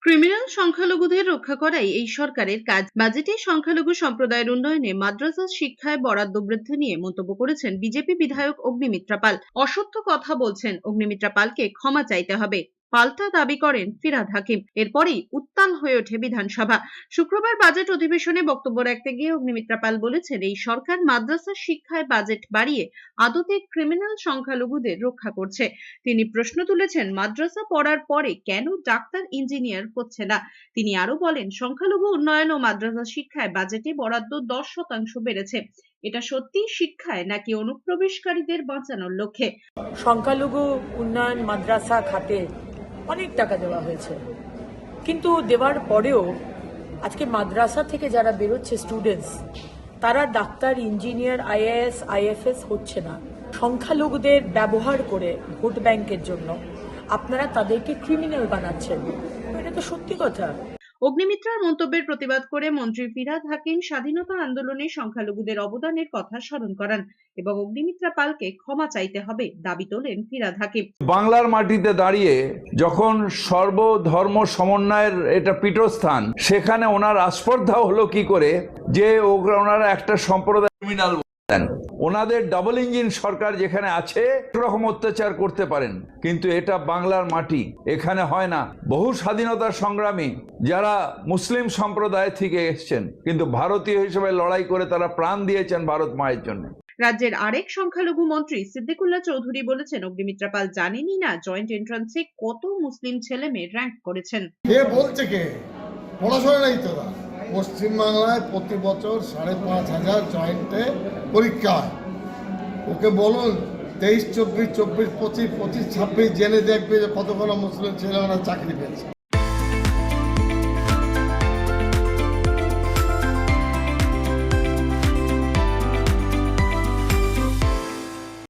Criminal সংখ্যালঘুদের রক্ষা করাই এই সরকারের কাজ। বাজেটে সংখ্যালঘু সম্প্রদায়ের উন্নয়নে মাদ্রাসা শিক্ষায় বরাদ্দ বৃদ্ধি নিয়ে মন্তব্য করেছেন বিজেপি বিধায়ক অগ্নিমিত্রা পাল। অসত্য কথা বলছেন অগ্নিমিত্রা পালকে ক্ষমা চাইতে হবে, পাল্টা দাবি করেন ফিরহাদ হাকিম। এরপরই উত্তাল হয়ে ওঠে বিধানসভা। শুক্রবার বাজেট অধিবেশনে বক্তব্য রাখতে গিয়ে অগ্নিমিত্রা পাল বলেছেন, এই সরকার মাদ্রাসা শিক্ষায় বাজেট বাড়িয়ে আদতে ক্রিমিনাল সংখ্যালঘুদের রক্ষা করছে। তিনি প্রশ্ন তুলেছেন, মাদ্রাসা পড়ার পরে কেন ডাক্তার ইঞ্জিনিয়ার হচ্ছে না। তিনি আরো বলেন, সংখ্যালঘু উন্নয়ন ও মাদ্রাসা শিক্ষায় বাজেটে বরাদ্দ 10% বেড়েছে। এটা সত্যি শিক্ষায় নাকি অনুপ্রবেশকারীদের বাঁচানোর লক্ষ্যে? সংখ্যালঘু উন্নয়ন মাদ্রাসা খাতে অনেক টাকা দেওয়া হয়েছে, কিন্তু দেওয়ার পরেও আজকে মাদ্রাসা থেকে যারা বেরোচ্ছে স্টুডেন্টস, তারা ডাক্তার ইঞ্জিনিয়ার আইএএস আইএফএস হচ্ছে না। সংখ্যালঘুদের ব্যবহার করে ভোট ব্যাংকের জন্য আপনারা তাদেরকে ক্রিমিনাল বানাচ্ছেন। এটা তো সত্যি কথা। অগ্নিমিত্রার মন্তব্যের প্রতিবাদ করে মন্ত্রী ফিরহাদ হাকিম স্বাধীনতা আন্দোলনে সংখ্যালঘুদের অবদানের কথা স্মরণ করান এবং অগ্নিমিত্রা পালকে ক্ষমা চাইতে হবে দাবি তোলেন ফিরহাদ হাকিম। বাংলার মাটিতে দাঁড়িয়ে যখন সর্বধর্ম সমন্বয়ের এটা পীঠস্থান, সেখানে ওনার আস্পর্ধা হলো কি করে যে ওনারা একটা সম্প্রদায় ক্রিমিনাল বলেন। ওনাদের ডাবল ইঞ্জিন সরকার যেখানে আছে রকম অত্যাচার করতে পারেন, কিন্তু এটা বাংলার মাটি, এখানে হয় না। বহু স্বাধীনতা সংগ্রামী যারা মুসলিম সম্প্রদায় থেকে এসছেন, কিন্তু ভারতীয় হিসেবে লড়াই করে তারা প্রাণ দিয়েছেন ভারত মায়ের জন্য। রাজ্যের আরেক সংখ্যালঘু মন্ত্রী সিদ্দিকুল্লাহ চৌধুরী বলেছেন, অগ্নিমিত্রা পাল জানেনই না জয়েন্ট এন্ট্রান্সে কত মুসলিম ছেলে মেয়ে র্যাঙ্ক করেছেন। কে বলছে, কে পড়াশোনা নাই তোরা? পশ্চিমবাংলায় প্রতি বছর 5,500 জয়েন্টে পরীক্ষা হয়। ওকে বলুন 23, 24, 25, 26 জেনে দেখবে যে কতগুলো মুসলিম ছেলেমেয়েরা চাকরি পেয়েছে।